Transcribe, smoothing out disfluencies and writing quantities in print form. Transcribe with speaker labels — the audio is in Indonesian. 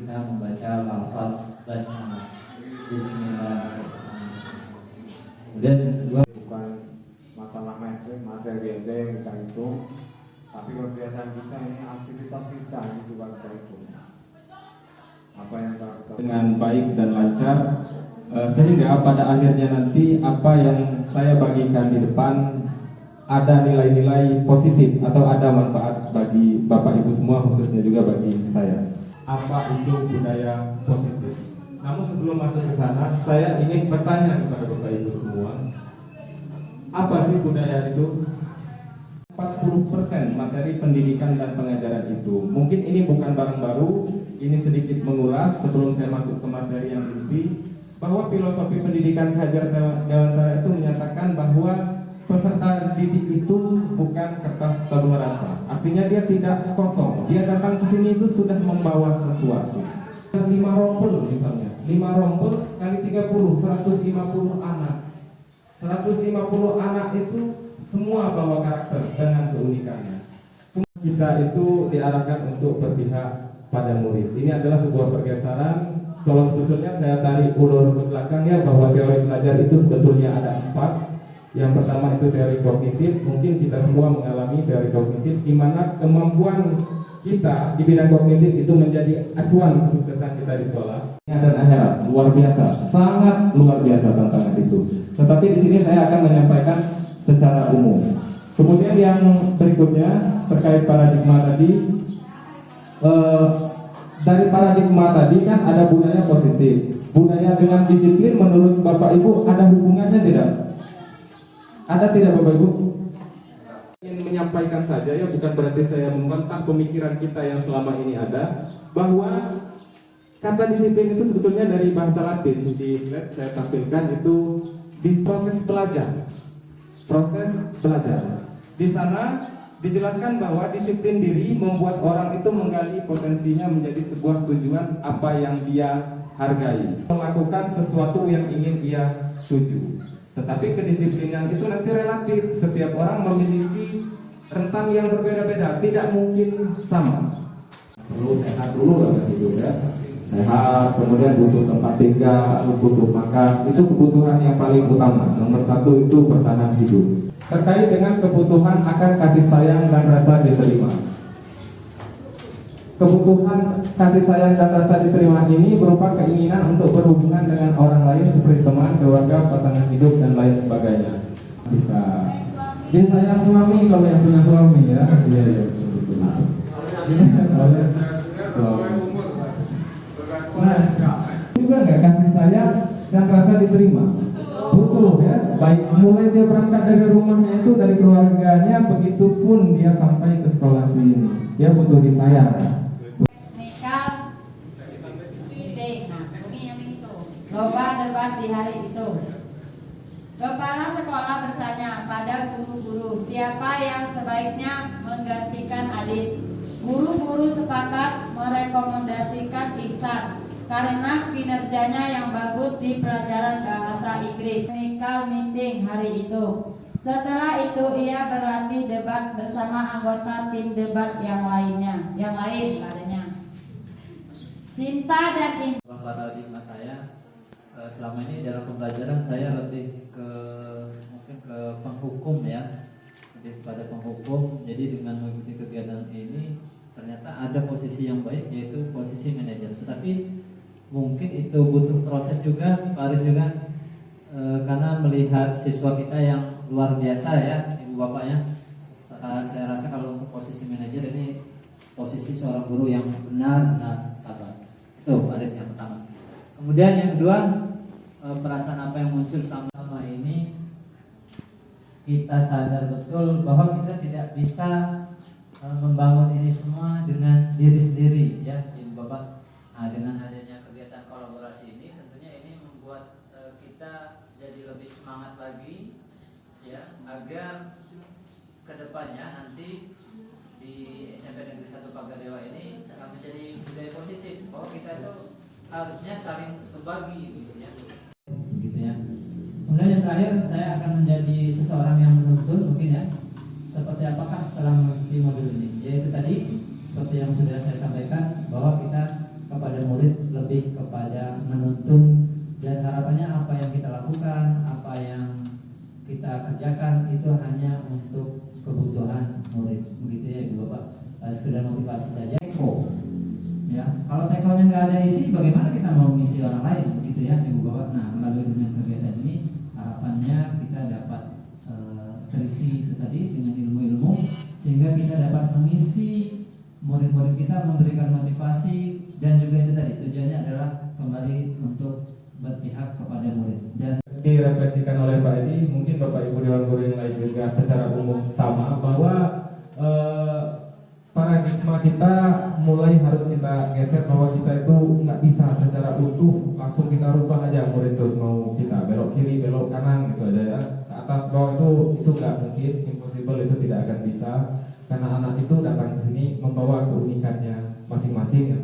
Speaker 1: kita membaca lafaz basmalah. Bismillahirrahmanirrahim. Kemudian dua,
Speaker 2: bukan masalah materi aja yang kita hitung, tapi kegiatan kita ini, aktivitas kita ini juga kita hitung. Apa yang kita
Speaker 3: dengan baik dan lancar, sehingga pada akhirnya nanti apa yang saya bagikan di depan ada nilai-nilai positif atau ada manfaat bagi Bapak Ibu semua, khususnya juga bagi saya. Apa itu budaya positif? Namun sebelum masuk ke sana, saya ingin bertanya kepada Bapak Ibu semua, apa sih budaya itu? 40% materi pendidikan dan pengajaran itu. Mungkin ini bukan barang baru, ini sedikit mengulas sebelum saya masuk ke materi yang inti, bahwa filosofi pendidikan Hajar Dewantara itu menyatakan bahwa peserta didik itu bukan kertas taruh rasa. Artinya dia tidak kosong. Dia datang ke sini itu sudah membawa sesuatu. 5 rompel misalnya. 5 rompel kali 30, 150 anak. 150 anak itu semua bawa karakter dengan keunikannya. Kita itu diarahkan untuk berpihak pada murid. Ini adalah sebuah pergeseran. Kalau sebetulnya saya tarik ulur ke belakang ya, bahwa teori belajar itu sebetulnya ada 4. Yang pertama itu teori kognitif. Mungkin kita semua mengalami teori kognitif, di mana kemampuan kita di bidang kognitif itu menjadi acuan kesuksesan kita di sekolah. Dan akhirat luar biasa, sangat luar biasa tantangan itu. Tetapi di sini saya akan menyampaikan secara umum. Kemudian yang berikutnya terkait paradigma tadi. Dari paradigma tadi kan ada budaya positif. Budaya dengan disiplin menurut Bapak Ibu ada hubungannya tidak? Ada tidak Bapak Ibu? Ingin menyampaikan saja ya, bukan berarti saya membantah pemikiran kita yang selama ini ada, bahwa kata disiplin itu sebetulnya dari bahasa Latin. Di slide saya tampilkan itu di proses belajar. Proses belajar. Di sana dijelaskan bahwa disiplin diri membuat orang itu menggali potensinya menjadi sebuah tujuan apa yang dia hargai, melakukan sesuatu yang ingin ia tuju. Tetapi kedisiplinan itu nanti relatif. Setiap orang memiliki rentang yang berbeda-beda, tidak mungkin sama. Perlu sehat dulu lah hidup ya. Sehat, kemudian butuh tempat tinggal, butuh makan. Itu kebutuhan yang paling utama. Nomor 1 itu bertahan hidup. Terkait dengan kebutuhan akan kasih sayang dan rasa diterima. Kebutuhan kasih sayang dan rasa diterima ini berupa keinginan untuk berhubungan dengan orang lain seperti teman, keluarga, pasangan hidup, dan lain sebagainya. Kita disayang suami kalau yang punya suami ya. Iya iya. Nah, juga nggak kasih sayang dan rasa diterima. Butuh ya, baik mulai dia berangkat dari rumahnya itu, dari keluarganya, begitupun dia sampai ke sekolah sini, dia butuh disayang.
Speaker 4: Loba debat di hari itu. Kepala sekolah bertanya pada guru-guru siapa yang sebaiknya menggantikan Adit. Guru-guru sepakat merekomendasikan Ihsan karena kinerjanya yang bagus di pelajaran bahasa Inggris. Technical meeting hari itu. Setelah itu ia berlatih debat bersama anggota tim debat yang lain adanya. Sinta dan
Speaker 1: paradigma saya selama ini dalam pembelajaran saya lebih ke mungkin ke penghukum ya, lebih pada penghukum. Jadi dengan mengikuti kegiatan ini ternyata ada posisi yang baik, yaitu posisi manajer. Tetapi mungkin itu butuh proses juga, Pak Aris juga, karena melihat siswa kita yang luar biasa ya, Ibu Bapak ya. Saya rasa kalau untuk posisi manajer ini posisi seorang guru yang benar-benar sabar. Itu Pak Aris yang pertama. Kemudian yang kedua, perasaan apa yang muncul selama ini, kita sadar betul bahwa kita tidak bisa membangun ini semua dengan diri sendiri ya Ibu Bapak. Nah, dengan adanya kegiatan kolaborasi ini tentunya ini membuat kita jadi lebih semangat lagi ya, agar kedepannya nanti di SMP Negeri 1 Pagardewa ini akan menjadi budaya positif bahwa kita itu harusnya saling berbagi gitu ya. Kemudian yang terakhir, saya akan menjadi seseorang yang menuntun mungkin ya. Seperti apakah setelah mengikuti modul ini? Yaitu tadi seperti yang sudah saya sampaikan, bahwa kita kepada murid kita kerjakan itu hanya untuk kebutuhan murid, begitu ya Ibu Bapak. Sekedar motivasi saja. Teko, ya. Kalau tekonya nggak ada isi, bagaimana kita mau mengisi orang lain, begitu ya Ibu Bapak. Nah, melalui dengan kegiatan ini harapannya kita dapat terisi itu tadi dengan ilmu-ilmu, sehingga kita dapat mengisi murid-murid kita, memberikan motivasi, dan juga itu tadi tujuannya adalah kembali untuk berpihak kepada murid. Dan
Speaker 3: direfleksikan oleh Pak Edi, mungkin Bapak Ibu Dewan Guru yang lain juga secara umum sama, bahwa paradigma kita mulai harus kita geser, bahwa kita itu nggak bisa secara utuh langsung kita rubah aja murid terus mau kita belok kiri belok kanan gitu aja ya, ke atas bawah itu nggak mungkin, impossible, itu tidak akan bisa, karena anak itu datang ke sini membawa keunikannya masing-masing.